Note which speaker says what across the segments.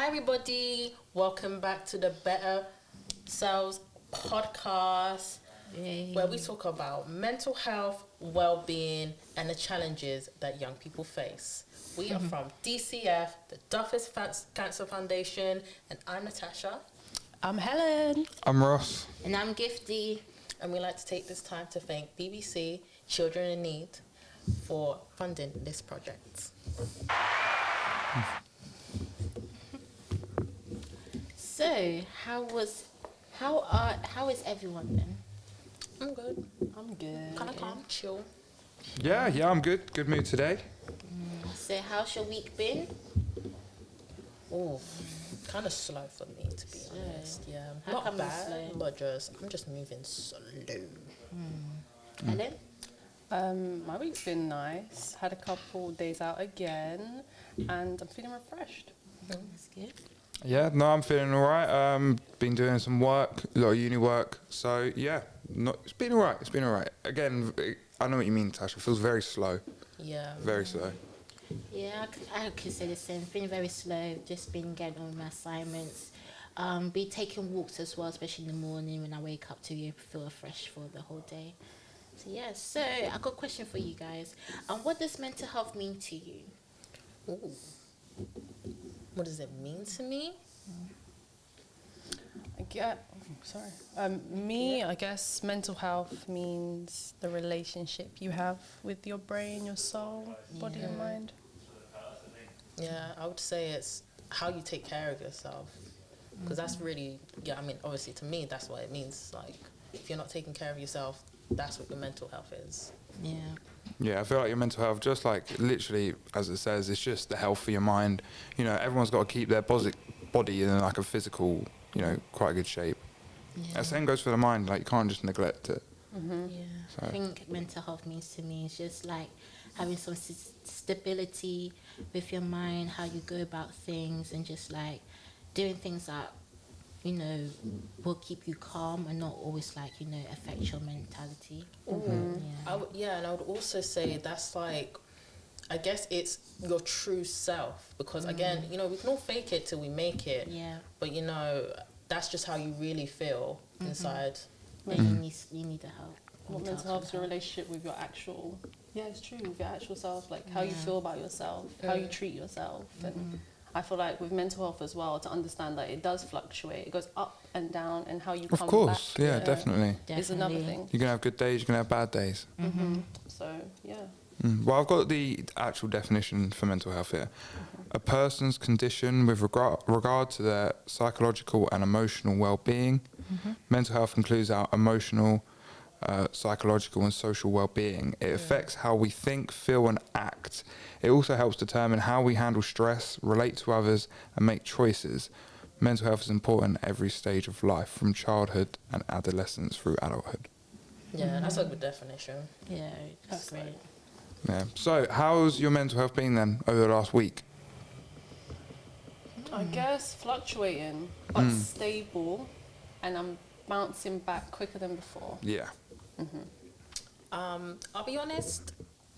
Speaker 1: everybody, welcome back to the Betterself podcast, where we talk about mental health, well-being, and the challenges that young people face. We are from DCF, the Duffus Cancer Foundation, and I'm Natasha.
Speaker 2: I'm Helen.
Speaker 3: I'm Ross.
Speaker 4: And I'm Gifty.
Speaker 1: And we like to take this time to thank BBC Children in Need for funding this project.
Speaker 4: So, how is everyone then?
Speaker 1: I'm good.
Speaker 2: I'm good.
Speaker 1: Kind of calm, chill.
Speaker 3: Yeah, I'm good. Good mood today.
Speaker 4: So, how's your week been?
Speaker 1: Oh, kind of slow for me, to be honest. Yeah,
Speaker 4: How
Speaker 1: not
Speaker 4: come it's
Speaker 1: bad,
Speaker 4: slow?
Speaker 1: but I'm just moving slow.
Speaker 4: Helen?
Speaker 2: My week's been nice. Had a couple days out again, and I'm feeling refreshed.
Speaker 4: That's good.
Speaker 3: Yeah, no, I'm feeling all right. Been doing some work, a lot of uni work. So yeah, it's been all right. It's been all right. Again, I know what you mean, Tasha. It feels very slow.
Speaker 1: Yeah.
Speaker 3: Very slow.
Speaker 4: Yeah, I could say the same. Feeling very slow. Just been getting on my assignments. Be taking walks as well, especially in the morning when I wake up to feel fresh for the whole day. So yeah. So I got a question for you guys. What does mental health mean to you?
Speaker 1: Ooh. What does it mean to me?
Speaker 2: I guess mental health means the relationship you have with your brain, your soul, body and mind.
Speaker 1: Yeah, I would say it's how you take care of yourself. Because that's really, obviously to me, that's what it means. Like, if you're not taking care of yourself, that's what your mental health is.
Speaker 4: Yeah.
Speaker 3: Yeah, I feel like your mental health, just like literally, as it says, it's just the health for your mind. You know, everyone's got to keep their body in like a physical, quite a good shape.
Speaker 4: Yeah.
Speaker 3: The same goes for the mind. Like, you can't just neglect it.
Speaker 4: Yeah,
Speaker 3: So.
Speaker 4: I think mental health means to me is just like having some stability with your mind, how you go about things, and just like doing things that will keep you calm and not always affect your mentality.
Speaker 1: And I would also say that's like, I guess it's your true self, because again, we can all fake it till we make it.
Speaker 4: Yeah.
Speaker 1: But that's just how you really feel inside.
Speaker 4: But you need the help.
Speaker 2: What mental health is your relationship with your actual, it's true, with your actual self, like how you feel about yourself, how you treat yourself. And I feel like with mental health as well, to understand that it does fluctuate. It goes up and down, and how you come
Speaker 3: Of course,
Speaker 2: back.
Speaker 3: yeah, definitely.
Speaker 2: Is another thing.
Speaker 3: You're going to have good days, you're going to have bad days.
Speaker 2: So, yeah.
Speaker 3: Well, I've got the actual definition for mental health here. A person's condition with regard to their psychological and emotional well-being. Mental health includes our emotional, psychological and social well-being. It affects how we think, feel and act. It also helps determine how we handle stress, relate to others and make choices. Mental health is important at every stage of life, from childhood and adolescence through adulthood.
Speaker 1: Yeah, that's a good definition.
Speaker 4: Yeah, that's great.
Speaker 3: Yeah. So how's your mental health been then over the last week?
Speaker 2: I guess fluctuating, but stable, and I'm bouncing back quicker than before.
Speaker 3: Yeah.
Speaker 1: I'll be honest,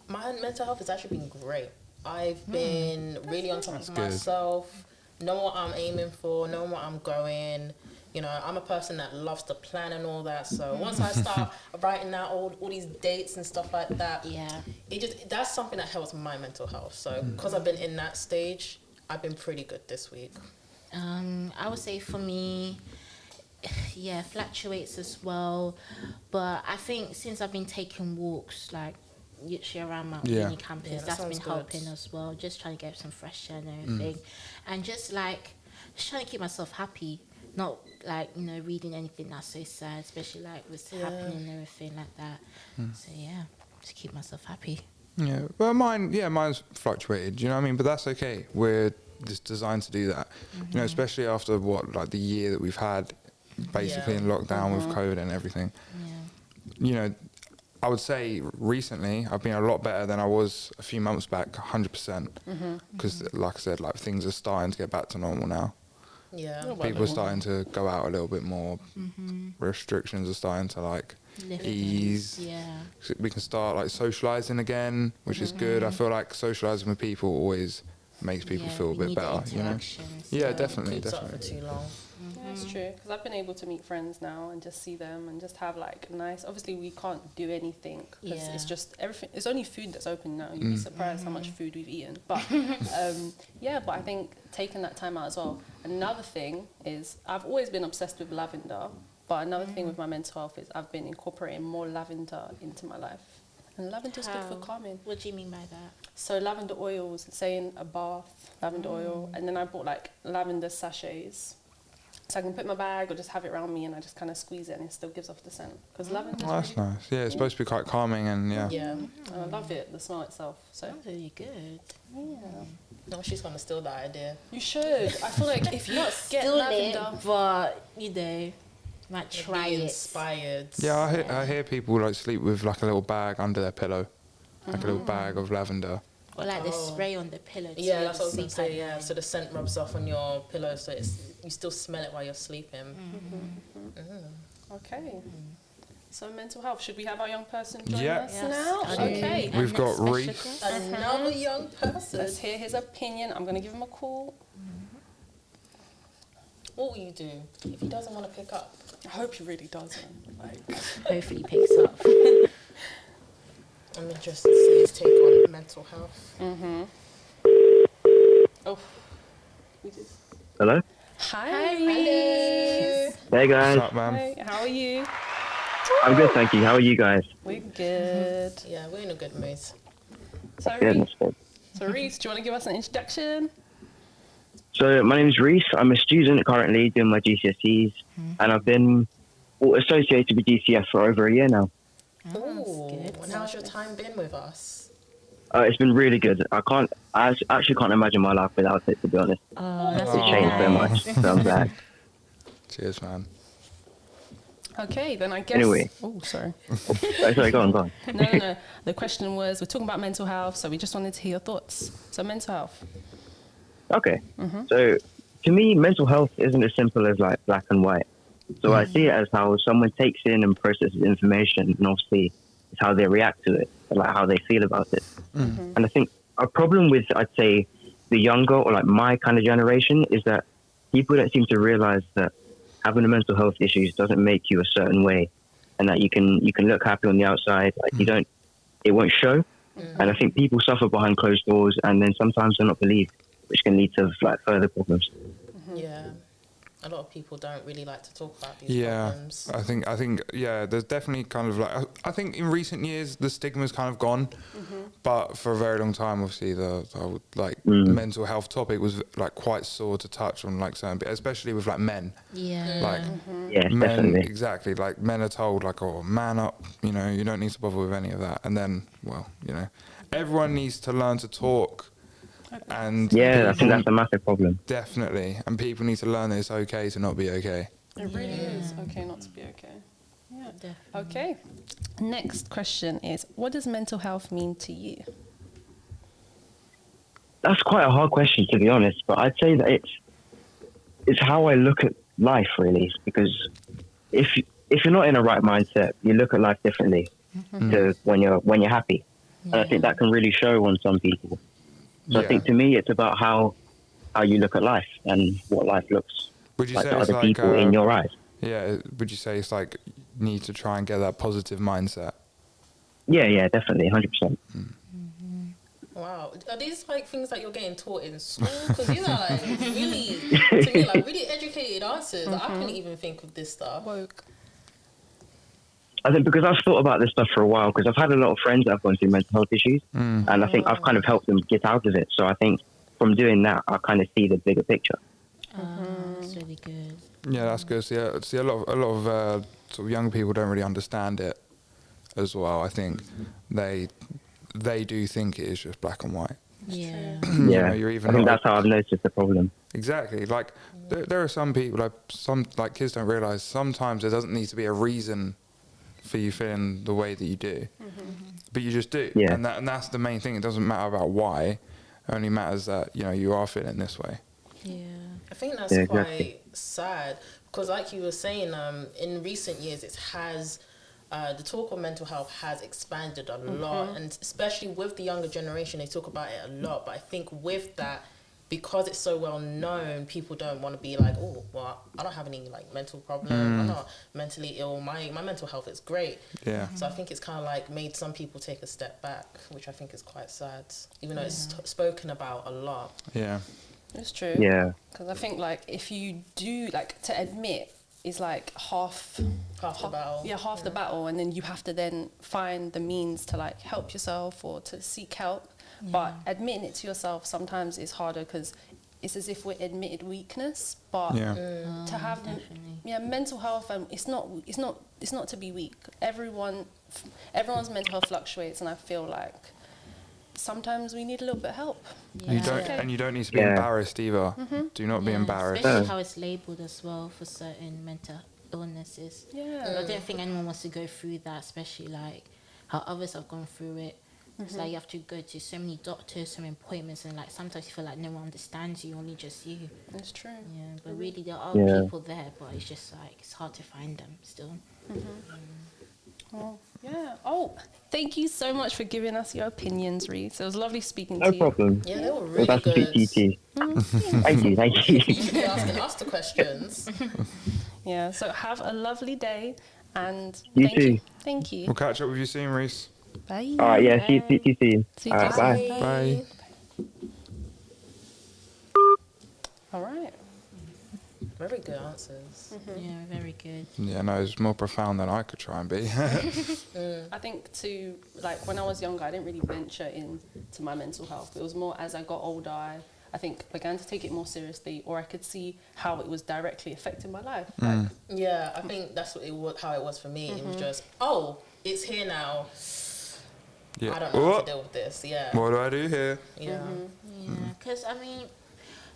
Speaker 1: my mental health has actually been great. I've been really on top of myself, know what I'm aiming for, know what I'm going. I'm a person that loves to plan and all that. So once I start writing out all these dates and stuff like that, that's something that helps my mental health. So because I've been in that stage, I've been pretty good this week.
Speaker 4: I would say for me, fluctuates as well. But I think since I've been taking walks, like literally around my uni campus, that's been helping as well. Just trying to get some fresh air and everything. And just trying to keep myself happy. Not reading anything that's so sad, especially what's happening and everything like that. So just keep myself happy.
Speaker 3: Yeah, well, mine's fluctuated. You know what I mean? But that's okay. We're just designed to do that. Especially after the year that we've had, basically in lockdown with COVID and everything.
Speaker 4: Yeah.
Speaker 3: I would say recently I've been a lot better than I was a few months back, 100%. Because, like I said, things are starting to get back to normal now.
Speaker 1: Yeah.
Speaker 3: People are starting to go out a little bit more. Restrictions are starting to ease.
Speaker 4: Yeah.
Speaker 3: We can start socialising again, which is good. I feel like socialising with people always makes people feel a bit better, you know. Yeah, definitely.
Speaker 1: Keeps up for too long.
Speaker 2: Yeah, it's true, because I've been able to meet friends now and just see them and just have like nice, obviously we can't do anything because it's just everything, it's only food that's open now. You'd be surprised how much food we've eaten, but but I think taking that time out as well. Another thing is I've always been obsessed with lavender, but another thing with my mental health is I've been incorporating more lavender into my life. And lavender's good for calming.
Speaker 4: What do you mean by that?
Speaker 2: So lavender oils, say in a bath, lavender oil, and then I bought like lavender sachets. So I can put in my bag or just have it around me and I just kind of squeeze it and it still gives off the scent. Because lavender
Speaker 3: that's really nice. Yeah, it's supposed to be quite calming and
Speaker 2: and I love it, the smell itself. So
Speaker 4: Sounds really good.
Speaker 2: Yeah.
Speaker 1: No, she's going to steal that idea.
Speaker 2: You should. I feel like if you get
Speaker 4: Still
Speaker 2: lavender...
Speaker 4: but, you know, might try it.
Speaker 1: Inspired.
Speaker 3: Yeah, I hear people like sleep with like a little bag under their pillow. Like a little bag of lavender.
Speaker 4: Or like the spray on the pillow too.
Speaker 1: Yeah, that's what I was going to say, yeah. So the scent rubs off on your pillow, so you still smell it while you're sleeping.
Speaker 2: Okay. So mental health, should we have our young person join us
Speaker 4: Yes,
Speaker 2: now? Okay.
Speaker 3: We've got Rhys.
Speaker 1: Another young person.
Speaker 2: Let's hear his opinion. I'm going to give him a call.
Speaker 1: What will you do if he doesn't want to pick up?
Speaker 2: I hope he really doesn't. Like,
Speaker 4: Hopefully picks up.
Speaker 1: I'm interested to see his take on mental health.
Speaker 2: oh.
Speaker 5: Hello?
Speaker 2: Hi, Rhys.
Speaker 5: Hey guys.
Speaker 3: What's up, man?
Speaker 2: Hi, how are you?
Speaker 5: I'm good, thank you. How are you guys?
Speaker 2: We're good.
Speaker 1: Yeah, we're in a good mood.
Speaker 2: So,
Speaker 5: Good,
Speaker 2: Rhys,
Speaker 5: that's good.
Speaker 2: Rhys, do you want to give us an introduction?
Speaker 5: So my name is Rhys. I'm a student currently doing my GCSEs, and I've been associated with DCF for over a year now.
Speaker 1: Ooh, and how's your time been with us?
Speaker 5: It's been really good. I actually can't imagine my life without it, to be honest.
Speaker 4: That's
Speaker 5: It's changed so much, so I'm glad.
Speaker 3: Cheers, man.
Speaker 2: Okay, then I guess...
Speaker 5: Anyway.
Speaker 2: Oh, sorry.
Speaker 5: Sorry, go on.
Speaker 2: No. The question was, we're talking about mental health, so we just wanted to hear your thoughts. So mental health.
Speaker 5: Okay. So to me, mental health isn't as simple as like black and white. So I see it as how someone takes in and processes information, and obviously it's how they react to it, and like how they feel about it. And I think a problem with, I'd say, the younger or like my kind of generation is that people don't seem to realize that having a mental health issues doesn't make you a certain way, and that you can look happy on the outside, like it won't show. And I think people suffer behind closed doors, and then sometimes they're not believed, which can lead to like further problems.
Speaker 1: Yeah. A lot of people don't really like to talk about these problems.
Speaker 3: I think there's definitely kind of like, I think in recent years the stigma's kind of gone, but for a very long time obviously the mental health topic was like quite sore to touch on, like certain, especially with like men. Like
Speaker 5: Yeah,
Speaker 3: men,
Speaker 5: definitely.
Speaker 3: exactly, like men are told like, oh, man up, you know, you don't need to bother with any of that. And then, well, you know, everyone needs to learn to talk. And
Speaker 5: I think that's a massive problem.
Speaker 3: Definitely, and people need to learn that it's okay to not be okay.
Speaker 2: It really is okay not to be okay. Yeah.
Speaker 4: Definitely.
Speaker 2: Okay. Next question is, what does mental health mean to you?
Speaker 5: That's quite a hard question, to be honest, but I'd say that it's how I look at life, really, because if you're not in a right mindset, you look at life differently to when you're happy. And I think that can really show on some people. So I think to me, it's about how you look at life and what life looks
Speaker 3: Would you
Speaker 5: like
Speaker 3: say
Speaker 5: to
Speaker 3: it's
Speaker 5: other
Speaker 3: like,
Speaker 5: people in your eyes.
Speaker 3: Yeah, would you say it's like you need to try and get that positive mindset?
Speaker 5: Yeah, definitely, 100%.
Speaker 1: Wow. Are these like things that you're getting taught in school? Because these are like really, to me, like really educated answers. I couldn't even think of this stuff.
Speaker 2: Woke.
Speaker 5: I think because I've thought about this stuff for a while, because I've had a lot of friends that have gone through mental health issues, and I think I've kind of helped them get out of it. So I think from doing that, I kind of see the bigger picture.
Speaker 4: That's really good.
Speaker 3: Yeah, that's good. See, a lot of sort of young people don't really understand it as well. I think they do think it is just black and white.
Speaker 4: Yeah.
Speaker 5: Yeah,
Speaker 3: You're even
Speaker 5: I think
Speaker 3: not-
Speaker 5: that's how I've noticed the problem.
Speaker 3: Exactly. Like there are some people, like kids don't realise sometimes there doesn't need to be a reason for you feeling the way that you do, but you just do.
Speaker 5: Yeah.
Speaker 3: And that's the main thing. It doesn't matter about why. It only matters that, you know, you are feeling this way.
Speaker 4: Yeah.
Speaker 1: I think that's
Speaker 5: Yeah,
Speaker 1: quite
Speaker 5: exactly.
Speaker 1: sad because, like you were saying, in recent years, it has the talk of mental health has expanded a lot, and especially with the younger generation, they talk about it a lot. But I think with that, because it's so well known, people don't want to be like, oh, well, I don't have any like mental problem. I'm not mentally ill. My mental health is great.
Speaker 3: Yeah.
Speaker 1: So I think it's kind of like made some people take a step back, which I think is quite sad, even though it's spoken about a lot.
Speaker 3: Yeah.
Speaker 2: It's true.
Speaker 5: Yeah.
Speaker 2: Because I think like if you do like to admit is like half
Speaker 1: the battle.
Speaker 2: Yeah, half the battle, and then you have to then find the means to like help yourself or to seek help. But admitting it to yourself sometimes is harder because it's as if we're admitted weakness. But to have mental health, and it's not to be weak. Everyone's mental health fluctuates, and I feel like sometimes we need a little bit of help.
Speaker 4: Yeah.
Speaker 3: And you don't need to be embarrassed either. Do not be embarrassed.
Speaker 4: Especially how it's labelled as well for certain mental illnesses.
Speaker 2: Yeah.
Speaker 4: I don't think anyone wants to go through that, especially like how others have gone through it. It's like you have to go to so many doctors, so many appointments, and like sometimes you feel like no one understands you, only just you.
Speaker 2: That's true.
Speaker 4: Yeah, but really there are people there, but it's just like it's hard to find them still.
Speaker 2: Oh, yeah. Oh, thank you so much for giving us your opinions, Rhys. It was lovely speaking to
Speaker 5: No
Speaker 2: you.
Speaker 5: problem.
Speaker 1: Yeah, they were
Speaker 5: Well,
Speaker 1: really
Speaker 5: that's to
Speaker 1: good.
Speaker 5: speak to you too. Thank you.
Speaker 1: You should be asking us the questions.
Speaker 2: Yeah, so have a lovely day, and
Speaker 5: You
Speaker 2: thank
Speaker 5: too.
Speaker 2: you. Thank you.
Speaker 3: We'll catch up with you soon, Rhys.
Speaker 2: Bye.
Speaker 5: All right, yeah, see you soon.
Speaker 2: See you
Speaker 5: All right,
Speaker 2: soon.
Speaker 5: bye.
Speaker 3: Bye.
Speaker 2: All right.
Speaker 1: Very good answers.
Speaker 4: Yeah, very good.
Speaker 3: Yeah, no, it's more profound than I could try and be.
Speaker 2: I think too, like when I was younger, I didn't really venture into my mental health. It was more as I got older, I think began to take it more seriously, or I could see how it was directly affecting my life. Like,
Speaker 1: Yeah, I think that's how it was for me. It was just, oh, it's here now.
Speaker 3: Yeah.
Speaker 1: I don't know how to deal with this. Yeah.
Speaker 3: What do I do here?
Speaker 1: Yeah.
Speaker 4: Yeah, because I mean,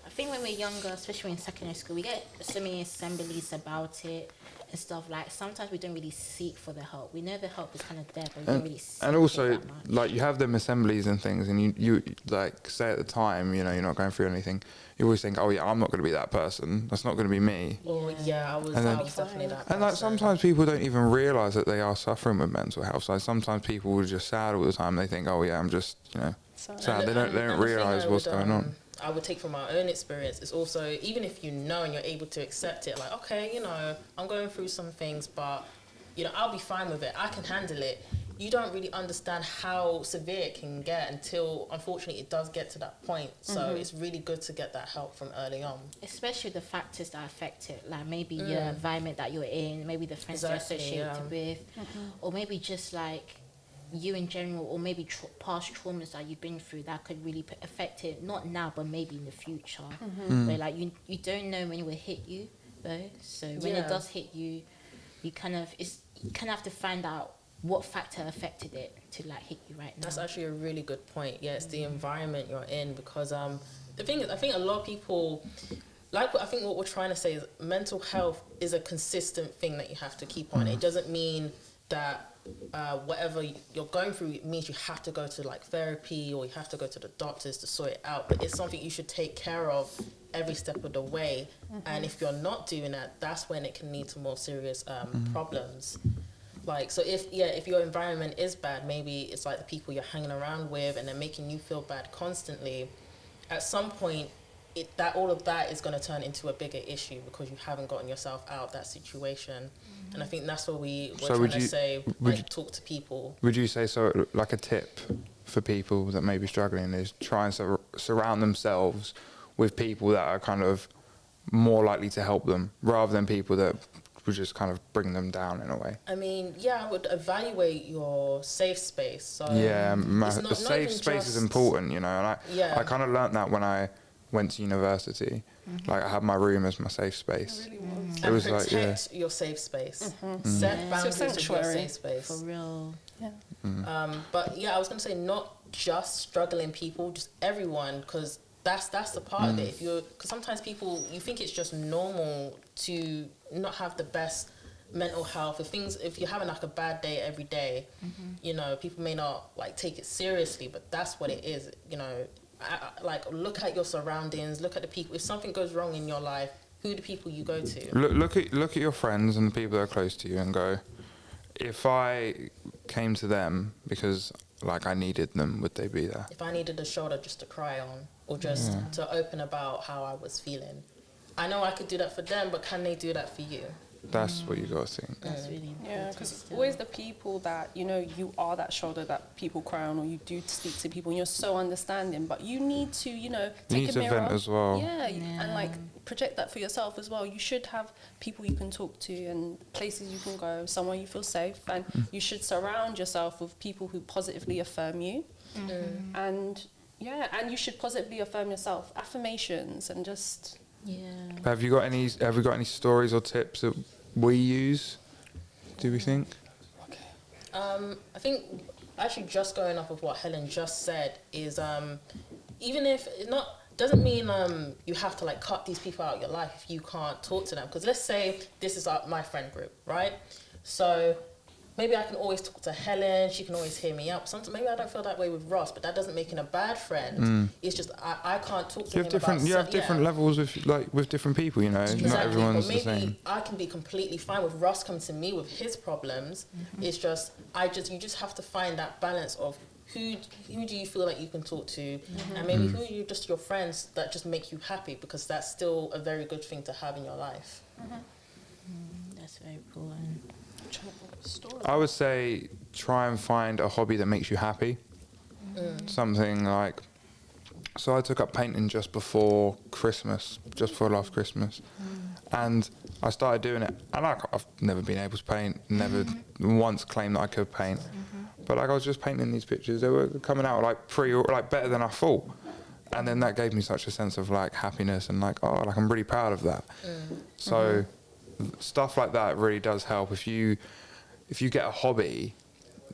Speaker 4: I think when we're younger, especially in secondary school, we get so many assemblies about it and stuff. Like sometimes we don't really seek for the help. We know the help is kind of there, but we don't really seek
Speaker 3: And also,
Speaker 4: it that much.
Speaker 3: like, you have them assemblies and things, and you like, say at the time, you know, you're not going through anything, you always think, oh yeah, I'm not going to be that person. That's not going to be me.
Speaker 1: Or I was definitely that
Speaker 3: And like,
Speaker 1: person.
Speaker 3: sometimes people don't even realise that they are suffering with mental health. So sometimes people are just sad all the time. They think, oh yeah, I'm just, you know, sad. They don't
Speaker 1: And the thing
Speaker 3: realise
Speaker 1: I
Speaker 3: what's
Speaker 1: would,
Speaker 3: going on.
Speaker 1: I would take from my own experience is also, even if you know and you're able to accept it, like, okay, you know, I'm going through some things, but, you know, I'll be fine with it. I can handle it. You don't really understand how severe it can get until, unfortunately, it does get to that point. So it's really good to get that help from early on.
Speaker 4: Especially the factors that affect it, like maybe your environment that you're in, maybe the friends you're associated with, or maybe just like you in general, or maybe past traumas that you've been through that could really affect it, not now, but maybe in the future. Where like you don't know when it will hit you, though. So when it does hit you, you kind of have to find out what factor affected it to like hit you right now.
Speaker 1: That's actually a really good point. Yeah, it's the environment you're in, because the thing is, I think a lot of people, like, I think what we're trying to say is mental health is a consistent thing that you have to keep on. It doesn't mean that whatever you're going through means you have to go to like therapy or you have to go to the doctors to sort it out, but it's something you should take care of every step of the way. And if you're not doing that, that's when it can lead to more serious problems. Like, so if your environment is bad, maybe it's like the people you're hanging around with and they're making you feel bad constantly, at some point all of that is going to turn into a bigger issue because you haven't gotten yourself out of that situation. And I think that's what we're trying to say, like, talk to people.
Speaker 3: Would you say, so like a tip for people that may be struggling is try and surround themselves with people that are kind of more likely to help them rather than people that would just kind of bring them down in a way?
Speaker 1: I mean, I would evaluate your safe space. So
Speaker 3: the safe space is important, you know, and I kind of learnt that when I went to university. Like, I had my room as my safe space.
Speaker 1: It was like, protect your safe space. Set boundaries with your safe space.
Speaker 4: For real.
Speaker 1: But I was going to say, not just struggling people, just everyone, because that's the part of it. Because sometimes people, you think it's just normal to not have the best mental health. If you're having like a bad day every day, you know, people may not like take it seriously, but that's what it is. You know, like, look at your surroundings, look at the people. If something goes wrong in your life, who are the people you go to?
Speaker 3: Look at your friends and the people that are close to you and go, if I came to them because like I needed them, would they be there?
Speaker 1: If I needed a shoulder just to cry on, or just to open about how I was feeling, I know I could do that for them, but can they do that for you?
Speaker 3: That's what you got to think.
Speaker 4: That's really important.
Speaker 2: Yeah, because always the people that, you know, you are that shoulder that people cry on, or you do speak to people and you're so understanding, but you need to, you know, take a mirror.
Speaker 3: vent as well.
Speaker 2: Yeah, and like project that for yourself as well. You should have people you can talk to and places you can go, somewhere you feel safe, and you should surround yourself with people who positively affirm you. And and you should positively affirm yourself. Affirmations and just...
Speaker 4: Yeah.
Speaker 3: Have you got any stories or tips that we use? Do we think?
Speaker 1: I think actually just going off of what Helen just said is even if it doesn't mean you have to like cut these people out of your life if you can't talk to them. Because let's say this is my friend group, right? So maybe I can always talk to Helen. She can always hear me out. Sometimes maybe I don't feel that way with Ross, but that doesn't make him a bad friend. It's just I can't talk to him about...
Speaker 3: You have different levels with different people, you know.
Speaker 1: Exactly.
Speaker 3: Not everyone's
Speaker 1: maybe
Speaker 3: the same.
Speaker 1: I can be completely fine with Ross coming to me with his problems. It's just you just have to find that balance of who do you feel like you can talk to, and maybe who are you just your friends that just make you happy, because that's still a very good thing to have in your life.
Speaker 4: That's very important.
Speaker 3: I would say try and find a hobby that makes you happy. Something like... So I took up painting just before last Christmas. And I started doing it. And I've never been able to paint, never once claimed that I could paint. But like I was just painting these pictures. They were coming out like better than I thought. And then that gave me such a sense of like happiness and like, oh, like I'm really proud of that. So stuff like that really does help. If you get a hobby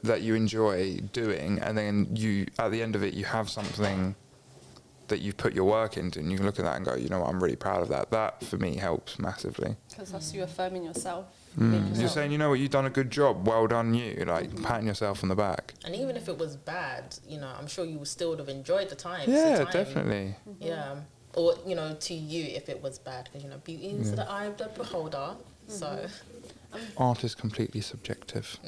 Speaker 3: that you enjoy doing, and then you at the end of it you have something that you've put your work into, and you can look at that and go, you know what, I'm really proud of that. That for me helps massively.
Speaker 2: Because that's you affirming yourself.
Speaker 3: You're saying, you know what, you've done a good job, well done you, like patting yourself on the back.
Speaker 1: And even if it was bad, you know, I'm sure you still would have enjoyed the time.
Speaker 3: Yeah, definitely.
Speaker 1: Yeah. Or, you know, to you if it was bad, because, you know, beauty is the eye of the beholder. So...
Speaker 3: Art is completely subjective.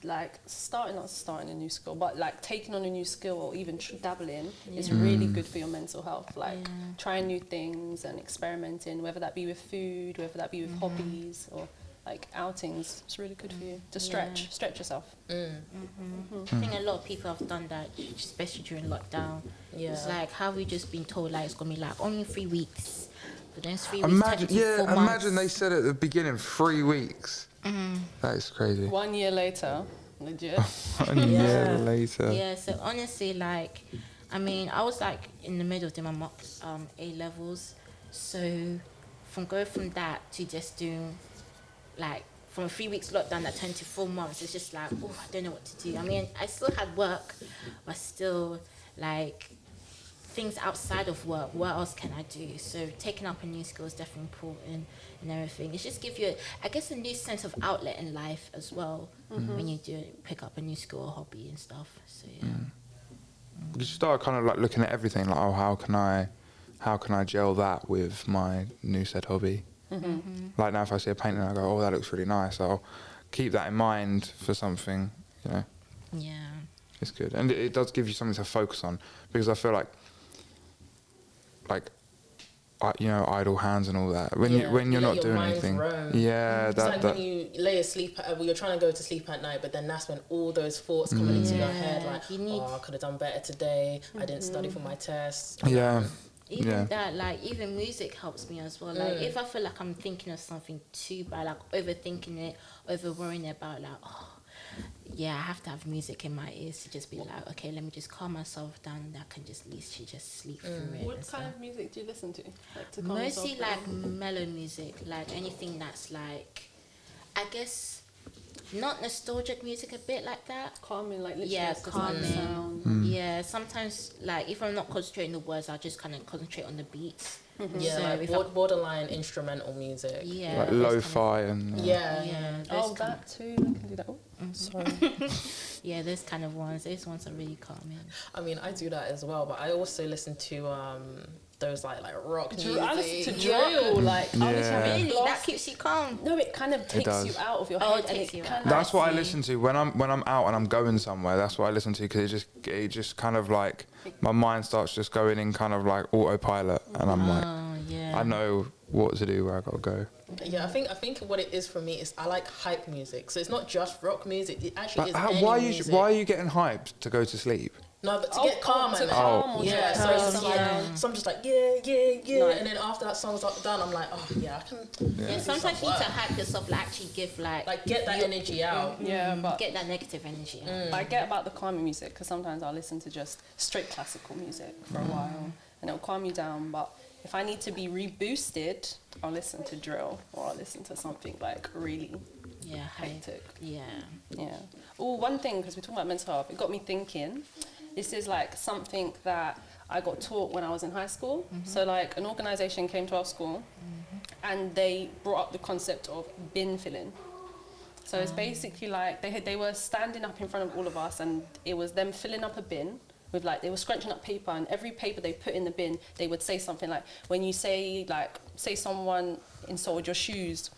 Speaker 2: Like not starting a new skill, but like taking on a new skill or even dabbling is really good for your mental health. Like trying new things and experimenting, whether that be with food, whether that be with hobbies or like outings. It's really good for you to stretch yourself.
Speaker 4: I think a lot of people have done that, especially during lockdown. It's like, how we just been told like it's gonna be like only 3 weeks. But then 3 weeks turned into 4 months.
Speaker 3: Imagine they said at the beginning 3 weeks. That is crazy.
Speaker 2: 1 year later, legit.
Speaker 3: 1 year later.
Speaker 4: Yeah, so honestly, like, I mean, I was like in the middle of doing my mock A levels. So going from that to just doing like from a 3 weeks lockdown that turned to 4 months, it's just like, oh, I don't know what to do. I mean, I still had work, but still like things outside of work, what else can I do? So taking up a new skill is definitely important and everything. It just gives you, I guess, a new sense of outlet in life as well when you do pick up a new skill or hobby and stuff. So
Speaker 3: You start kind of like looking at everything, like, oh, how can I gel that with my new said hobby? Like now if I see a painting I go, oh, that looks really nice, I'll keep that in mind for something, you know.
Speaker 4: Yeah.
Speaker 3: It's good. And it does give you something to focus on, because I feel like you know, idle hands and all that. When you're not doing anything. Yeah,
Speaker 1: it's like when you lay asleep, you're trying to go to sleep at night, but then that's when all those thoughts coming into your head, like, I could have done better today. I didn't study for my tests.
Speaker 4: Even that, like, even music helps me as well. Like, if I feel like I'm thinking of something too bad, like overthinking it, over worrying about, like, I have to have music in my ears to just be like, okay, let me just calm myself down, and I can just at least sleep through it.
Speaker 2: What kind of music do you listen to? Like, to calm
Speaker 4: mostly like mellow music, like anything that's like, I guess, not nostalgic music, a bit like that.
Speaker 2: Calming, like literally
Speaker 4: calming.
Speaker 2: Sound.
Speaker 4: Yeah, sometimes like if I'm not concentrating on the words, I'll just kind of concentrate on the beats.
Speaker 1: Yeah, so like borderline instrumental music.
Speaker 4: Yeah,
Speaker 3: like lo-fi and
Speaker 2: that too. I can do that. Sorry.
Speaker 4: Yeah, those kind of ones. Those ones are really calming.
Speaker 1: I mean, I do that as well, but I also listen to those like rock music.
Speaker 2: I listen to drill. Like, I listen to
Speaker 4: Really?
Speaker 2: blast.
Speaker 4: That keeps you calm.
Speaker 2: No, it kind of takes you out of your head.
Speaker 4: It takes you out.
Speaker 3: That's what I listen to when I'm out and I'm going somewhere. That's what I listen to, because it just kind of like my mind starts just going in kind of like autopilot, and I'm like, I know what to do, where I gotta go.
Speaker 1: Yeah, I think what it is for me is I like hype music. So it's not just rock music. It actually
Speaker 3: But
Speaker 1: is music.
Speaker 3: why are you getting hyped to go to sleep?
Speaker 1: No, but to get calm,
Speaker 2: to
Speaker 1: man.
Speaker 2: calm or
Speaker 1: Yeah,
Speaker 2: to
Speaker 1: so
Speaker 2: calm
Speaker 1: it's like,
Speaker 2: down.
Speaker 1: so I'm just like, yeah.
Speaker 2: No.
Speaker 1: And then after that song's done, I'm like, oh, yeah, I can.
Speaker 4: Yeah, sometimes you need to hype yourself, like actually give like
Speaker 1: get that energy out.
Speaker 2: Yeah, but
Speaker 4: get that negative energy out.
Speaker 2: I get about the calming music, because sometimes I'll listen to just straight classical music for a while, and it'll calm me down. But if I need to be reboosted, I'll listen to drill, or I'll listen to something like really hectic.
Speaker 4: Yeah.
Speaker 2: Oh, one thing, because we're talking about mental health, it got me thinking. This is like something that I got taught when I was in high school. So like an organisation came to our school, and they brought up the concept of bin filling. So it's basically like they were standing up in front of all of us, and it was them filling up a bin with like, they were scrunching up paper, and every paper they put in the bin, they would say something like, when you say someone insulted your shoes,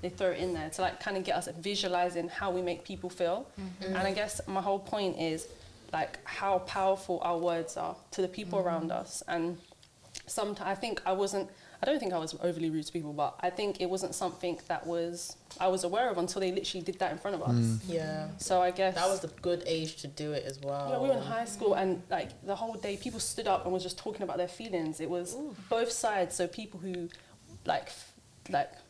Speaker 2: they throw it in there to like kind of get us visualizing how we make people feel. And I guess my whole point is like how powerful our words are to the people around us. And sometimes I don't think I was overly rude to people, but I think it wasn't something that I was aware of until they literally did that in front of us.
Speaker 1: Yeah.
Speaker 2: So I guess
Speaker 1: that was the good age to do it as well.
Speaker 2: Yeah, we were in high school, and like the whole day people stood up and was just talking about their feelings. It was both sides, so people who like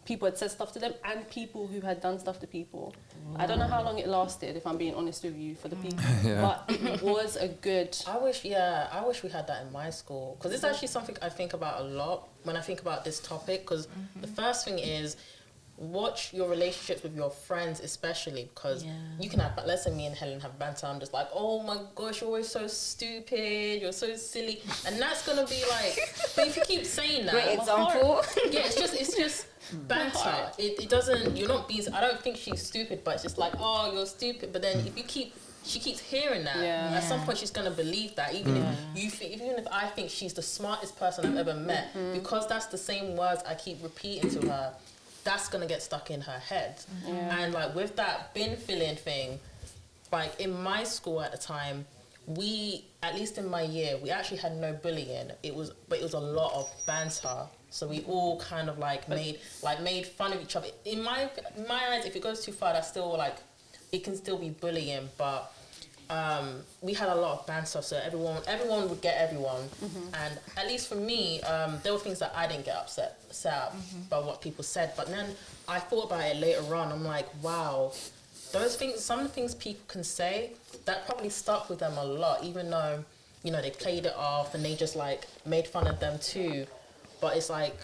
Speaker 2: people had said stuff to them, and people who had done stuff to people. I don't know how long it lasted, if I'm being honest with you, for the people, but it was a good...
Speaker 1: I wish we had that in my school, because it's actually something I think about a lot when I think about this topic, because the first thing is watch your relationships with your friends, especially, because you can have, let's say me and Helen have banter, I'm just like, oh my gosh, you're always so stupid, you're so silly, and that's gonna be like, but if you keep saying that,
Speaker 4: great example.
Speaker 1: Yeah, it's just banter. It doesn't, you're not being, I don't think she's stupid, but it's just like, oh, you're stupid. But then if she keeps hearing that, at some point she's gonna believe that, even if I think she's the smartest person I've ever met, because that's the same words I keep repeating to her, that's gonna get stuck in her head. And like with that bin filling thing, like in my school at the time, we, at least in my year, we actually had no bullying. It was a lot of banter. So we all kind of made fun of each other. In my eyes, if it goes too far, that's still like, it can still be bullying. But we had a lot of banter, so everyone would get everyone. And at least for me, there were things that I didn't get upset by what people said. But then I thought about it later on. I'm like, wow, those things, some of the things people can say, that probably stuck with them a lot, even though, you know, they played it off and they just like made fun of them too. But it's like,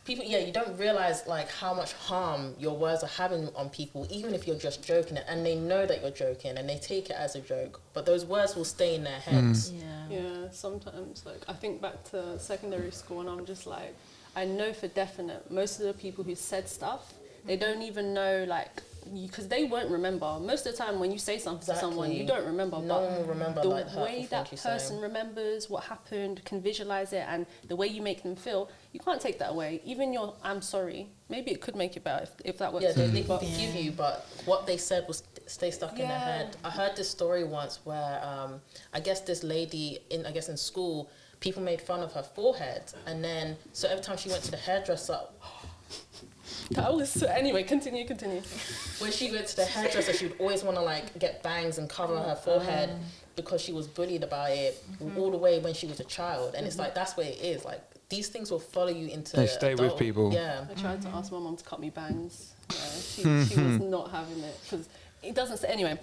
Speaker 1: people, you don't realize like how much harm your words are having on people, even if you're just joking, and they know that you're joking and they take it as a joke, but those words will stay in their heads.
Speaker 2: Yeah, sometimes like I think back to secondary school, and I'm just like, I know for definite most of the people who said stuff, they don't even know, like, because they won't remember. Most of the time when you say something to someone, you don't remember.
Speaker 1: No one will remember
Speaker 2: the
Speaker 1: like
Speaker 2: way that person remembers what happened, can visualize it, and the way you make them feel, you can't take that away. Even your I'm sorry, maybe it could make it better if that works.
Speaker 1: Yeah, they can forgive you, but what they said will stay stuck in their head. I heard this story once where I guess this lady in school, people made fun of her forehead, and then so every time she went to the hairdresser.
Speaker 2: That was anyway. Continue.
Speaker 1: When she went to the hairdresser, she would always want to like get bangs and cover her forehead because she was bullied about it all the way when she was a child. And it's like, that's where it is. Like, these things will follow you into.
Speaker 3: They stay with people.
Speaker 2: Yeah. I tried to ask my mum to cut me bangs. Yeah, she was not having it because it doesn't say anyway.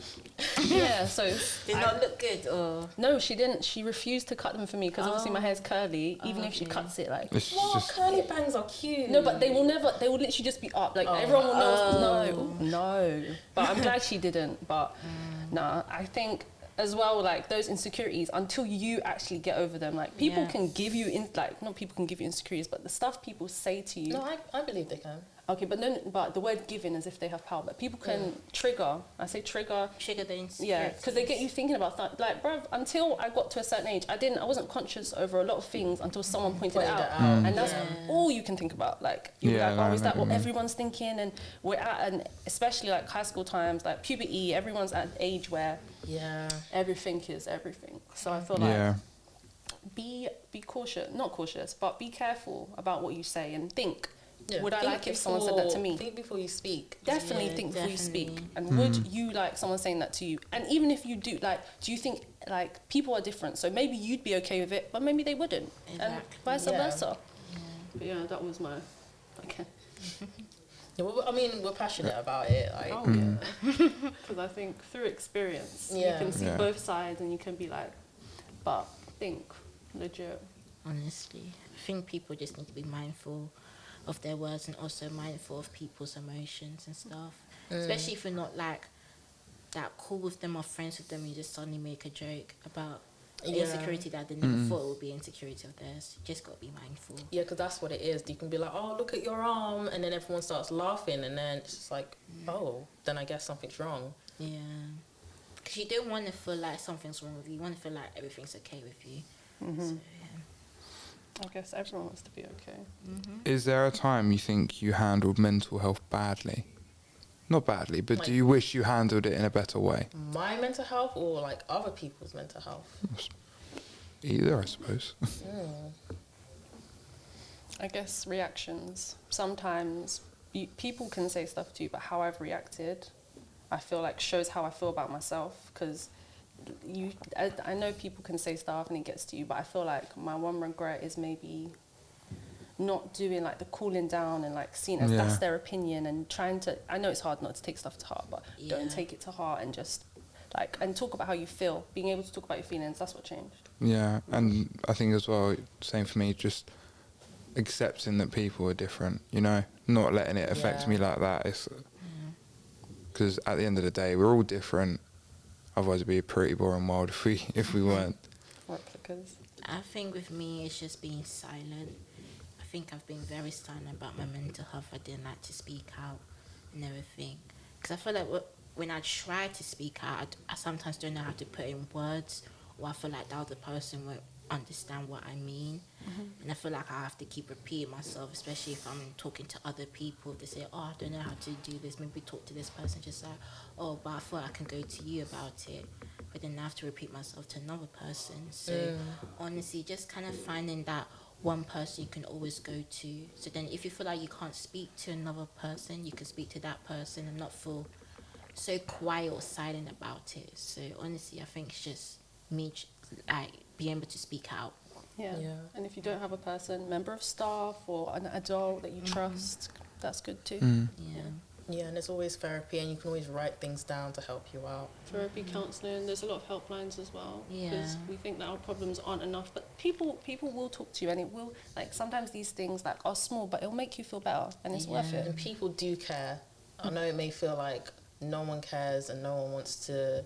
Speaker 2: Yeah, so
Speaker 4: did not look good, or
Speaker 2: no, she didn't. She refused to cut them for me because obviously my hair's curly. Even if she cuts it, like
Speaker 1: curly bangs are cute.
Speaker 2: No, but they will never. They will literally just be up. Like everyone will know. No. But I'm glad she didn't. But nah, I think as well, like those insecurities until you actually get over them. Like people can give you not people can give you insecurities, but the stuff people say to you.
Speaker 1: No, I believe they can.
Speaker 2: Okay, but the word giving as if they have power, but people can trigger. I say trigger
Speaker 4: the insecurities.
Speaker 2: Yeah, because they get you thinking about that. Like, bruv, until I got to a certain age, I wasn't conscious over a lot of things until someone pointed it out. And that's all you can think about. Like, you're like, oh, is that what everyone's thinking? And we're at, and especially like high school times, like puberty, everyone's at an age where everything is everything. So I feel like be cautious, not cautious, but be careful about what you say and think. Would I like if someone said that to me?
Speaker 1: Think before you speak.
Speaker 2: Definitely think before you speak. And would you like someone saying that to you? And even if you do, like, do you think, like, people are different? So maybe you'd be okay with it, but maybe they wouldn't. Exactly. And vice versa. Yeah. But yeah, that was my... Okay.
Speaker 1: I mean, we're passionate about it. Like,
Speaker 2: Because I think through experience, you can see both sides and you can be like, but think legit.
Speaker 4: Honestly, I think people just need to be mindful of their words and also mindful of people's emotions and stuff. Especially if you're not like that cool with them or friends with them, you just suddenly make a joke about insecurity that they never thought would be insecurity of theirs. You just got to be mindful.
Speaker 1: Yeah, because that's what it is. You can be like, oh, look at your arm, and then everyone starts laughing, and then it's just like, oh, then I guess something's wrong.
Speaker 4: Yeah. Because you don't want to feel like something's wrong with you. You want to feel like everything's okay with you. So,
Speaker 2: I guess everyone wants to be okay.
Speaker 3: Is there a time you think you handled mental health badly? Not badly, but do you wish you handled it in a better way?
Speaker 1: My mental health or like other people's mental health?
Speaker 3: Either, I suppose.
Speaker 2: I guess reactions. Sometimes people can say stuff to you, but how I've reacted, I feel like shows how I feel about myself. Because I know people can say stuff and it gets to you, but I feel like my one regret is maybe not doing like the cooling down and like seeing as that's their opinion and trying to, I know it's hard not to take stuff to heart, but don't take it to heart and just like, and talk about how you feel. Being able to talk about your feelings, that's what changed. Yeah,
Speaker 3: and I think as well, same for me, just accepting that people are different, you know, not letting it affect me like that. It's because at the end of the day, we're all different. Otherwise, it'd be a pretty boring world if we weren't.
Speaker 2: Replicas.
Speaker 4: I think with me, it's just being silent. I think I've been very silent about my mental health. I didn't like to speak out and everything. Because I feel like when I try to speak out, I sometimes don't know how to put in words, or I feel like the other person won't understand what I mean. And I feel like I have to keep repeating myself, especially if I'm talking to other people. They say, oh, I don't know how to do this. Maybe talk to this person. Just like, oh, but I thought I can go to you about it. But then I have to repeat myself to another person. So honestly, just kind of finding that one person you can always go to. So then if you feel like you can't speak to another person, you can speak to that person and not feel so quiet or silent about it. So honestly, I think it's just me like being able to speak out.
Speaker 2: Yeah. And if you don't have a person, member of staff or an adult that you trust, that's good too.
Speaker 1: Yeah, and there's always therapy, and you can always write things down to help you out.
Speaker 2: Therapy, counselling, there's a lot of helplines as well.
Speaker 4: Yeah.
Speaker 2: Because we think that our problems aren't enough, but people will talk to you, and it will, like, sometimes these things like are small, but it'll make you feel better, and it's worth it.
Speaker 1: And people do care. I know it may feel like no one cares and no one wants to,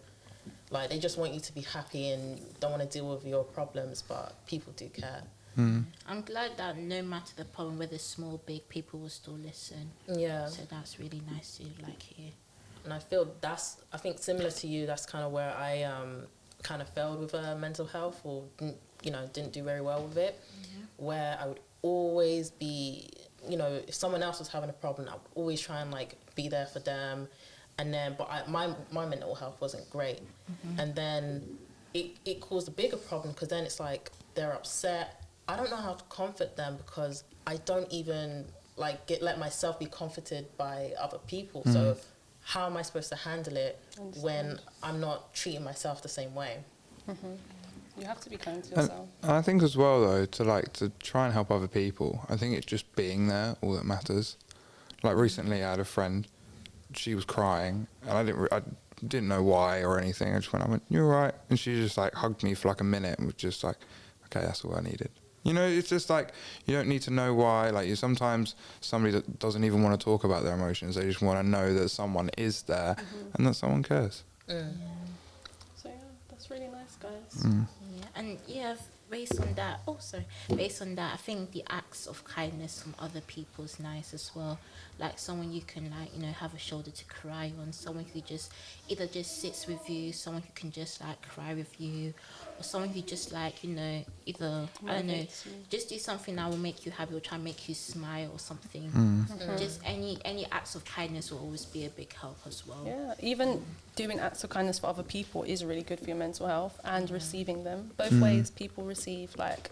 Speaker 1: like, they just want you to be happy and don't want to deal with your problems, but people do care.
Speaker 4: I'm glad that no matter the problem, whether small, big, people will still listen.
Speaker 1: Yeah.
Speaker 4: So that's really nice to like hear.
Speaker 1: And I feel I think similar to you, that's kind of where I kind of failed with mental health, or didn't do very well with it. Where I would always be, if someone else was having a problem, I would always try and like be there for them. And then, but my mental health wasn't great. And then it caused a bigger problem, because then it's like they're upset. I don't know how to comfort them, because I don't even let myself be comforted by other people. So how am I supposed to handle it when I'm not treating myself the same way?
Speaker 2: You have to be kind to yourself.
Speaker 3: And I think as well, though, to try and help other people, I think it's just being there all that matters. Like recently, I had a friend. She was crying, and I didn't know why or anything. I went, "You're all right," and she just like hugged me for like a minute and was just like, "Okay, that's all I needed." It's just like, you don't need to know why. Like, sometimes somebody that doesn't even want to talk about their emotions. They just want to know that someone is there and that someone cares.
Speaker 2: So yeah, That's really nice, guys.
Speaker 4: Yeah, and based on that, I think the acts of kindness from other people is nice as well. Like someone you can have a shoulder to cry on, someone who just either just sits with you, someone who can just cry with you, or someone who just either just do something that will make you happy or try and make you smile or something. Just any acts of kindness will always be a big help as well.
Speaker 2: Yeah, even doing acts of kindness for other people is really good for your mental health, and receiving them both ways. People receive like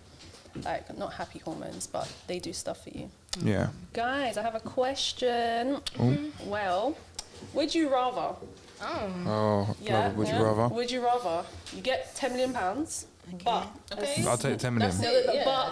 Speaker 2: not happy hormones, but they do stuff for you.
Speaker 3: Yeah.
Speaker 2: Guys, I have a question. Well, would you rather?
Speaker 3: Would you rather?
Speaker 2: Would you rather you get £10 million, but
Speaker 3: I'll take 10 million.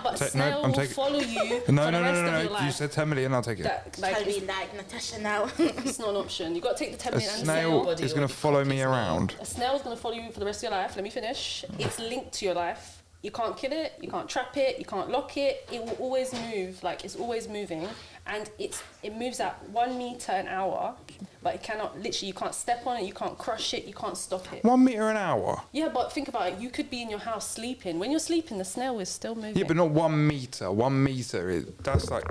Speaker 2: but snail will follow you for the rest of your life?
Speaker 3: You said 10 million, I'll take it.
Speaker 4: Try to be like Natasha now.
Speaker 2: It's not an option. You've got to take the 10
Speaker 3: A
Speaker 2: million.
Speaker 3: snail is going to follow me around.
Speaker 2: A snail is going to follow you for the rest of your life. Let me finish. It's linked to your life. You can't kill it, you can't trap it, you can't lock it. It will always move, it's always moving. And it moves at 1 meter an hour, but it cannot, literally, you can't step on it, you can't crush it, you can't stop it.
Speaker 3: 1 meter an hour?
Speaker 2: Yeah, but think about it. You could be in your house sleeping. When you're sleeping, the snail is still moving.
Speaker 3: Yeah, but not 1 meter. 1 meter, that's like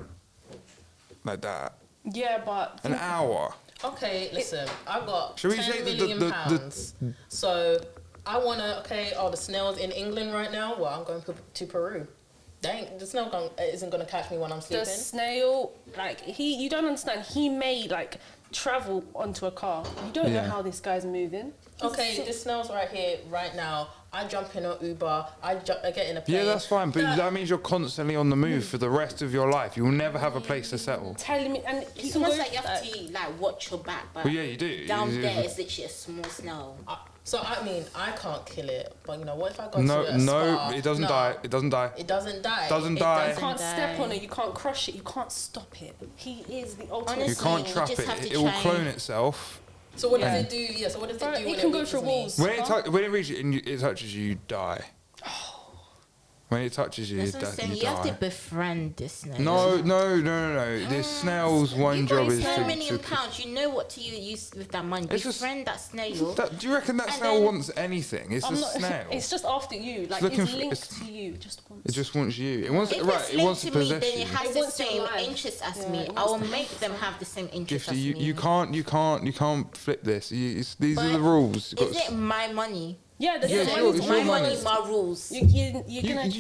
Speaker 3: that.
Speaker 2: Yeah, but...
Speaker 3: An hour.
Speaker 1: Okay, listen, I've got
Speaker 3: Should we
Speaker 1: 10
Speaker 3: say
Speaker 1: million pounds. So I want to, the snail's in England right now. Well, I'm going to Peru. The snail isn't going to catch me when I'm sleeping.
Speaker 2: The snail, you don't understand. He may, travel onto a car. You don't know how this guy's moving.
Speaker 1: Okay, this snail's right here, right now. I jump in an Uber. I get in a plane.
Speaker 3: Yeah, that's fine, but that means you're constantly on the move for the rest of your life. You will never have a place to settle.
Speaker 2: Telling me, and
Speaker 4: it's almost like you have to watch your back, but
Speaker 3: well, yeah, you do.
Speaker 4: Down there is literally a small snail.
Speaker 1: So I can't kill it, but what if I go to a spa?
Speaker 3: It doesn't die. It doesn't die.
Speaker 1: It doesn't die.
Speaker 2: You can't step on it. You can't crush it. You can't stop it. He is the ultimate.
Speaker 4: Honestly,
Speaker 3: you can't trap it. It will clone itself.
Speaker 1: So what does it do? Yeah. So what does it do?
Speaker 2: It can go through walls.
Speaker 3: When it reaches and it touches you, you die. When it touches you,
Speaker 4: you have to befriend this snail.
Speaker 3: No. This snail's one job is
Speaker 4: £10 million. You know what to use with that money. Befriend that snail.
Speaker 3: Do you reckon that snail wants anything? It's a snail.
Speaker 2: It's just after you. It's linked to you.
Speaker 3: It just wants you. It wants.
Speaker 4: If
Speaker 3: it wants to possess
Speaker 4: then
Speaker 3: you.
Speaker 4: it has the same interest as me. I will make them have the same interest as me.
Speaker 3: You can't flip this. These are the rules.
Speaker 4: Is it my money?
Speaker 2: Yeah,
Speaker 3: it's
Speaker 4: my money, my rules.
Speaker 2: You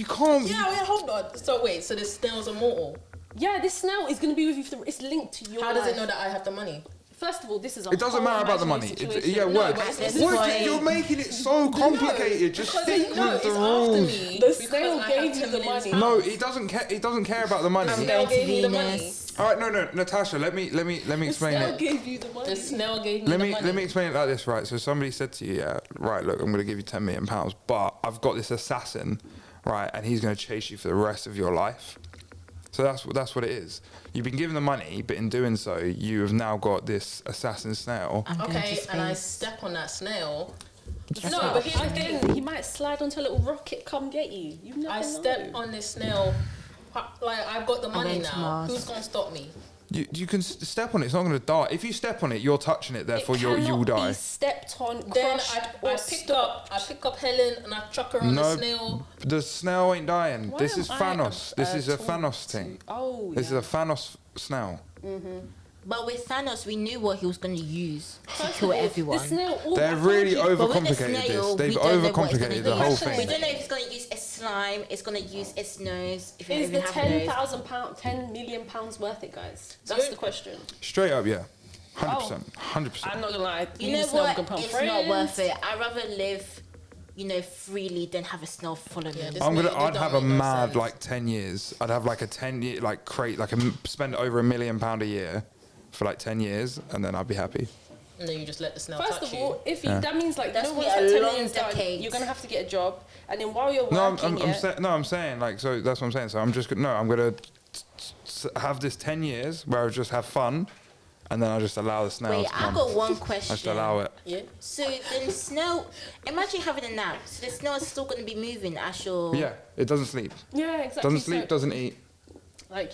Speaker 3: can't.
Speaker 1: Yeah, hold on. So wait, so this snail's immortal?
Speaker 2: Yeah, this snail is going to be with you. It's linked to your life.
Speaker 1: How does it know that I have the money?
Speaker 2: First of all, this is
Speaker 3: It doesn't matter about the money. You're making it so complicated. Just stick with the rules.
Speaker 2: The snail gave you the money.
Speaker 3: No, he doesn't care. He doesn't care about the money.
Speaker 1: The snail gave me the money.
Speaker 3: All right, no, Natasha. Let me explain
Speaker 2: The snail
Speaker 3: it.
Speaker 2: gave you the money.
Speaker 1: The snail gave me the money.
Speaker 3: Let me explain it like this, right? So somebody said to you, right, look, I'm going to give you £10 million, but I've got this assassin, right, and he's going to chase you for the rest of your life. So that's what it is. You've been given the money, but in doing so, you have now got this assassin snail.
Speaker 1: Okay, and I step on that snail.
Speaker 2: But here's the thing. He might slide onto a little rocket, come get you. You never know.
Speaker 1: I step on this snail. I've got the money now. Who's gonna stop me?
Speaker 3: You can step on it. It's not going to die. If you step on it, you're touching it. Therefore, you'll die.
Speaker 2: Be stepped on.
Speaker 1: Then I pick up Helen and I chuck her on the snail.
Speaker 3: The snail ain't dying. This is Thanos. This is a Thanos thing. This is a Thanos snail.
Speaker 4: But with Thanos, we knew what he was going to use to kill everyone.
Speaker 3: They've really overcomplicated this. They've overcomplicated the whole thing.
Speaker 4: We don't know if it's going to use a slime, it's going to use its nose. If
Speaker 2: is the £10 million worth it, guys? That's the question.
Speaker 3: Straight up, yeah. 100%. 100%.
Speaker 2: I'm not going to lie.
Speaker 4: You know what? It's not worth it. I'd rather live, freely than have a snail follow me.
Speaker 3: I'd have a mad 10 years. I'd have a 10-year spend over £1 million a year for 10 years, and then I'd be happy.
Speaker 1: And then you just let the snail
Speaker 2: touch you. First of all, if that means once
Speaker 4: that's
Speaker 2: that 10 million's done, you're gonna have to get a job, and then while you're working,
Speaker 3: I'm saying so that's what I'm saying. So I'm gonna have this 10 years where I just have fun, and then I just allow the snail.
Speaker 4: Wait, I've got one question.
Speaker 3: I just allow it.
Speaker 1: Yeah.
Speaker 4: So then snail, imagine having a nap. So the snail is still gonna be moving as your.
Speaker 3: Yeah, it doesn't sleep.
Speaker 2: Yeah, exactly.
Speaker 3: Doesn't sleep, doesn't eat.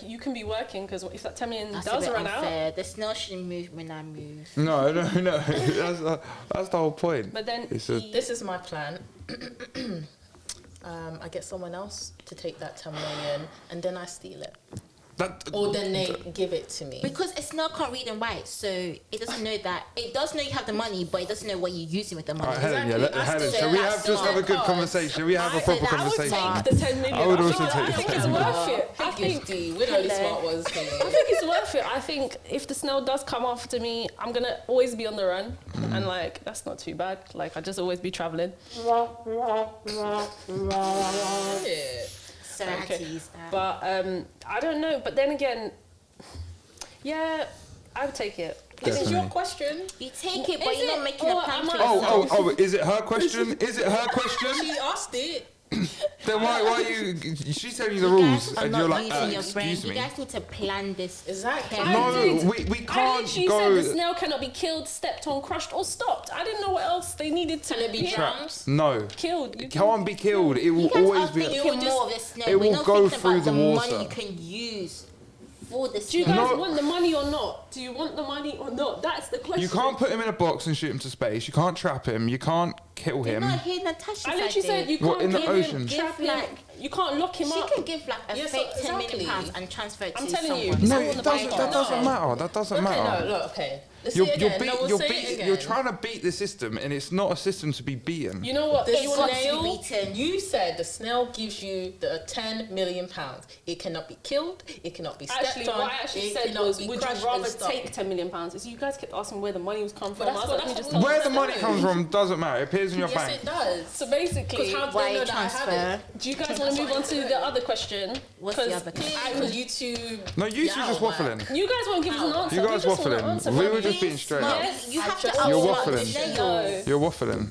Speaker 2: You can be working because if that 10 million
Speaker 4: does
Speaker 2: run
Speaker 4: unfair.
Speaker 2: out,
Speaker 4: the snail shouldn't move when I move.
Speaker 3: No. That's the whole point.
Speaker 2: But then
Speaker 1: this is my plan. I get someone else to take that 10 million and then I steal it.
Speaker 3: Or
Speaker 1: then they give it to me.
Speaker 4: Because it's not can't read and write, so it doesn't know that. It does know you have the money, but it doesn't know what you're using with the money.
Speaker 3: Right, Helen, Helen, shall we have a good conversation? Shall we have a proper conversation?
Speaker 2: I would take the 10 million.
Speaker 3: I would also
Speaker 2: I
Speaker 3: take
Speaker 2: think it's worth it. I think
Speaker 1: we're the only smart ones here.
Speaker 2: I think it's worth it. I think if the snail does come after me, I'm going to always be on the run. And, like, that's not too bad. Like, I just always be travelling.
Speaker 4: So I had to use that.
Speaker 2: But I don't know. But then again, yeah, I would take it.
Speaker 1: This is your question.
Speaker 4: You take it, but you're not making a plan for
Speaker 3: Oh,
Speaker 4: yourself.
Speaker 3: is it her question? Is it her question?
Speaker 1: She asked it.
Speaker 3: Then why are you? She's telling you the rules, and you're like, excuse
Speaker 4: You
Speaker 3: me.
Speaker 4: guys need to plan this.
Speaker 1: Exactly.
Speaker 3: No, we
Speaker 2: I
Speaker 3: can't
Speaker 2: literally
Speaker 3: go.
Speaker 2: said the snail cannot be killed, stepped on, crushed, or stopped. I didn't know what else they needed to
Speaker 1: Can it be
Speaker 3: Trapped. No,
Speaker 2: killed.
Speaker 3: it can't be killed. It will
Speaker 4: You guys
Speaker 3: always
Speaker 4: are
Speaker 3: be.
Speaker 4: thinking more of the snail.
Speaker 3: it
Speaker 4: We're
Speaker 3: will
Speaker 4: not
Speaker 3: go
Speaker 4: thinking
Speaker 3: through
Speaker 4: about
Speaker 3: the
Speaker 4: the
Speaker 3: water.
Speaker 4: money you can use for the
Speaker 2: Do you
Speaker 4: snail.
Speaker 2: guys
Speaker 3: No.
Speaker 2: want the money or not? Do you want the money or not? That's the question.
Speaker 3: You can't put him in a box and shoot him to space. You can't trap him. You can't kill
Speaker 4: You're
Speaker 3: him.
Speaker 4: not hearing Natasha's
Speaker 2: I literally said you
Speaker 3: What,
Speaker 2: can't
Speaker 3: in the
Speaker 2: give
Speaker 3: ocean?
Speaker 2: him, trap
Speaker 4: Give,
Speaker 2: him.
Speaker 4: like-
Speaker 2: You can't lock him
Speaker 4: She
Speaker 2: up.
Speaker 4: could give like a
Speaker 1: Yes,
Speaker 4: fake £10
Speaker 1: exactly.
Speaker 4: million and transfer it
Speaker 2: I'm
Speaker 4: to
Speaker 2: telling you.
Speaker 4: someone.
Speaker 3: No,
Speaker 2: Someone
Speaker 3: it
Speaker 2: to
Speaker 3: doesn't.
Speaker 2: buy
Speaker 3: That
Speaker 2: it.
Speaker 3: doesn't matter. That doesn't
Speaker 1: Okay,
Speaker 3: matter.
Speaker 1: no, look, okay. Let's
Speaker 3: You're
Speaker 1: see it again. No, we'll say it again.
Speaker 3: you're trying to beat the system, and it's not a system to be beaten.
Speaker 2: You know what?
Speaker 1: The
Speaker 2: You wanna-
Speaker 1: snail,
Speaker 4: beaten.
Speaker 1: you said the snail gives you the £10 million. It cannot be killed. It cannot be stepped
Speaker 2: Actually,
Speaker 1: on.
Speaker 2: what I actually
Speaker 1: it
Speaker 2: said
Speaker 1: cannot
Speaker 2: was,
Speaker 1: be
Speaker 2: would
Speaker 1: crushed
Speaker 2: you rather
Speaker 1: and stuff.
Speaker 2: take £10 million? Is you guys kept asking where the money was come from.
Speaker 1: that's
Speaker 2: I was
Speaker 1: what-
Speaker 2: like, let me
Speaker 1: that's
Speaker 2: just
Speaker 1: what
Speaker 2: tell
Speaker 3: Where
Speaker 2: you.
Speaker 3: the money comes from doesn't matter. It appears in your
Speaker 1: Yes,
Speaker 3: bank.
Speaker 1: it does.
Speaker 2: So basically,
Speaker 1: Because how do they
Speaker 4: Wire
Speaker 1: know that I have
Speaker 4: transfer.
Speaker 1: it?
Speaker 2: do you guys want to move on to the other question?
Speaker 4: What's the other question?
Speaker 1: Because you two...
Speaker 3: No, you two just waffling.
Speaker 2: You guys won't give us an answer.
Speaker 3: You guys
Speaker 2: We just want an
Speaker 3: waffling.
Speaker 2: answer
Speaker 3: We
Speaker 2: from
Speaker 3: were
Speaker 2: you.
Speaker 3: just being straight.
Speaker 2: Yes,
Speaker 4: You have to
Speaker 1: You're
Speaker 4: ask
Speaker 3: You're
Speaker 4: what the
Speaker 3: waffling.
Speaker 4: snail.
Speaker 2: No.
Speaker 3: You're waffling.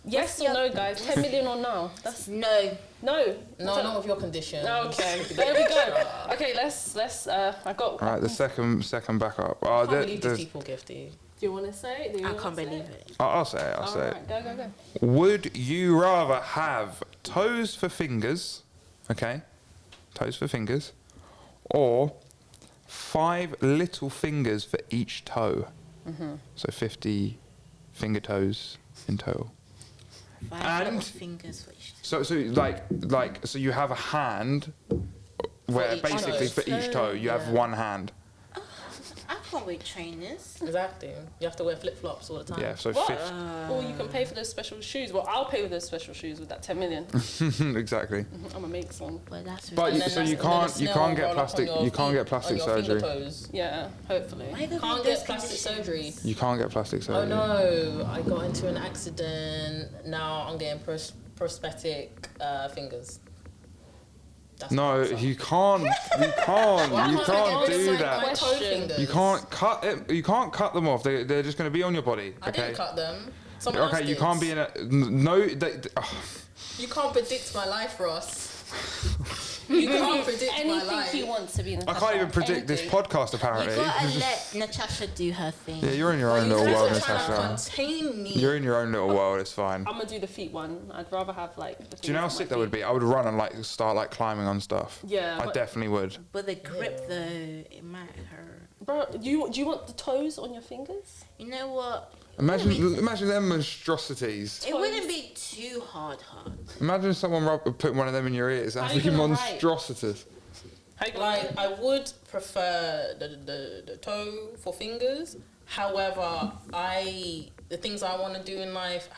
Speaker 2: Yes or no, guys? 10 million or no? That's
Speaker 4: No.
Speaker 2: no.
Speaker 1: No, not with your condition.
Speaker 2: Okay, there we go. Okay, let's. I got.
Speaker 3: All right, the second back up.
Speaker 1: I can't believe these people gifty.
Speaker 2: Do you want to say it? Do you
Speaker 4: I
Speaker 2: wanna
Speaker 4: can't
Speaker 2: say
Speaker 4: believe
Speaker 2: it.
Speaker 4: it.
Speaker 3: I'll say it. I'll say it.
Speaker 2: Alright, go.
Speaker 3: Would you rather have toes for fingers, okay, toes for fingers, or 5 little fingers for each toe? So 50 finger toes in total.
Speaker 4: 5 little
Speaker 3: And-
Speaker 4: fingers for each.
Speaker 3: So so you have a hand where
Speaker 1: each
Speaker 3: basically
Speaker 1: toe.
Speaker 3: for each toe you have one hand.
Speaker 4: I can't wear trainers.
Speaker 1: Exactly. You have to wear flip-flops all the time.
Speaker 3: Yeah, so
Speaker 2: What?
Speaker 3: 50.
Speaker 2: Or you can pay for those special shoes. Well, I'll pay for those special shoes with that 10 million.
Speaker 3: Exactly.
Speaker 2: I'm gonna make some.
Speaker 4: But that's
Speaker 3: But
Speaker 1: And then
Speaker 3: so
Speaker 1: that's-
Speaker 3: you
Speaker 1: and then the
Speaker 3: can't
Speaker 1: snail
Speaker 3: get
Speaker 1: roll up on
Speaker 3: plastic
Speaker 1: your
Speaker 3: you can't
Speaker 1: feet,
Speaker 3: get plastic
Speaker 1: on your finger
Speaker 3: surgery.
Speaker 1: toes.
Speaker 2: Yeah, hopefully.
Speaker 4: Why they
Speaker 1: Can't
Speaker 4: make
Speaker 1: get
Speaker 4: those
Speaker 1: plastic
Speaker 4: conditions?
Speaker 1: surgery.
Speaker 3: You can't get plastic
Speaker 1: Oh
Speaker 3: surgery.
Speaker 1: no, I got into an accident. Now I'm getting prosthetic fingers. That's
Speaker 3: No,
Speaker 1: the answer.
Speaker 3: you can't. You can't.
Speaker 1: Why
Speaker 3: You
Speaker 1: can't I
Speaker 3: can't
Speaker 1: get rid
Speaker 3: do
Speaker 1: of my
Speaker 3: that.
Speaker 1: toe fingers?
Speaker 3: You can't cut it. You can't cut them off. They're just going to be on your body.
Speaker 1: I
Speaker 3: Okay.
Speaker 1: didn't cut them. Someone else
Speaker 3: Okay. You
Speaker 1: did.
Speaker 3: can't be in a no.
Speaker 1: You can't predict my life, Ross. You can't predict my
Speaker 2: Anything
Speaker 1: life.
Speaker 2: he wants to be in.
Speaker 3: I can't even predict this podcast
Speaker 4: You
Speaker 3: apparently.
Speaker 4: gotta let Natasha do her thing.
Speaker 3: Yeah, you're in your own
Speaker 1: You
Speaker 3: little
Speaker 1: guys
Speaker 3: world,
Speaker 1: are trying to
Speaker 3: Natasha.
Speaker 1: contain me.
Speaker 3: You're in your own little world. It's fine.
Speaker 2: I'm gonna do the feet one. I'd rather have like. The
Speaker 3: Do you know how
Speaker 2: fingers on
Speaker 3: sick
Speaker 2: my
Speaker 3: that would
Speaker 2: feet.
Speaker 3: be? I would run and like start like climbing on stuff.
Speaker 2: Yeah,
Speaker 3: I
Speaker 2: but-
Speaker 3: definitely would.
Speaker 4: But the grip though, it might hurt.
Speaker 2: Bro, do you want the toes on your fingers?
Speaker 4: You know what?
Speaker 3: Imagine them monstrosities.
Speaker 4: It wouldn't be too hard.
Speaker 3: Imagine someone putting one of them in your ears. That'd
Speaker 2: How you
Speaker 3: be
Speaker 2: gonna write?
Speaker 3: monstrosities.
Speaker 1: Like I would prefer the toe for fingers. However, the things I want to do in life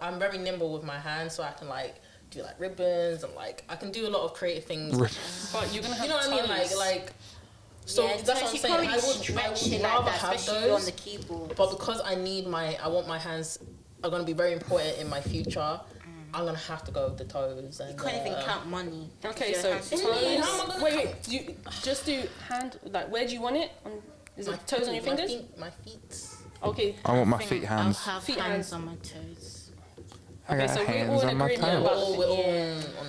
Speaker 1: I'm very nimble with my hands, so I can like do like ribbons and like I can do a lot of creative things.
Speaker 2: But you're gonna have.
Speaker 1: You know what I mean?
Speaker 2: toes.
Speaker 1: like. So
Speaker 4: Yeah,
Speaker 1: that's what I'm
Speaker 4: you
Speaker 1: saying.
Speaker 4: can't
Speaker 1: I
Speaker 4: really
Speaker 1: would
Speaker 4: stretch it like
Speaker 1: rather
Speaker 4: that,
Speaker 1: have
Speaker 4: especially if you're on
Speaker 1: those,
Speaker 4: the keyboard.
Speaker 1: but because I want my hands are going to be very important in my future. I'm gonna have to go with the toes. And,
Speaker 4: You can't even count money.
Speaker 2: Okay,
Speaker 4: Your
Speaker 2: so
Speaker 4: hands-
Speaker 2: toes.
Speaker 1: How am I gonna
Speaker 2: Wait. Do you just do hand? Like, where do you want it? Is it toes on your fingers?
Speaker 1: My feet.
Speaker 2: Okay.
Speaker 3: I want my
Speaker 4: think
Speaker 3: feet hands.
Speaker 4: I'll have
Speaker 2: Feet,
Speaker 4: hands
Speaker 2: hands.
Speaker 4: on my toes.
Speaker 3: I
Speaker 2: Okay,
Speaker 3: got
Speaker 2: so we're
Speaker 3: hands
Speaker 2: all in
Speaker 3: on my
Speaker 2: agreement
Speaker 3: toes.
Speaker 2: about
Speaker 1: We're all
Speaker 4: Yeah.
Speaker 1: on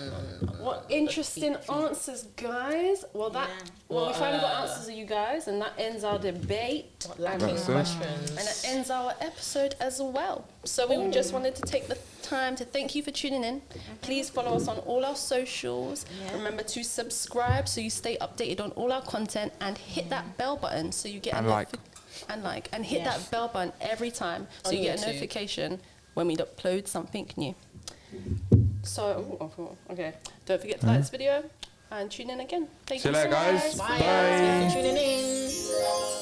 Speaker 2: What interesting answers, guys. Well, that
Speaker 4: Yeah.
Speaker 2: well, we finally got answers of you guys, and that ends our debate.
Speaker 1: lacking
Speaker 3: That's it.
Speaker 1: questions.
Speaker 2: And it ends our episode as well. So we just wanted to take the time to thank you for tuning in. Please follow us on all our socials.
Speaker 4: Yeah.
Speaker 2: Remember to subscribe so you stay updated on all our content, and hit that bell button so you get
Speaker 3: And
Speaker 2: a
Speaker 3: like.
Speaker 2: and hit
Speaker 4: Yeah.
Speaker 2: that bell button every time so
Speaker 1: On
Speaker 2: you get a
Speaker 1: YouTube.
Speaker 2: notification when we upload something new. So, okay. Don't forget to like this video and tune in again. Thank
Speaker 3: See
Speaker 2: you
Speaker 3: you later,
Speaker 2: so much.
Speaker 3: guys.
Speaker 1: Bye.
Speaker 3: Bye.
Speaker 1: Thanks for tuning in.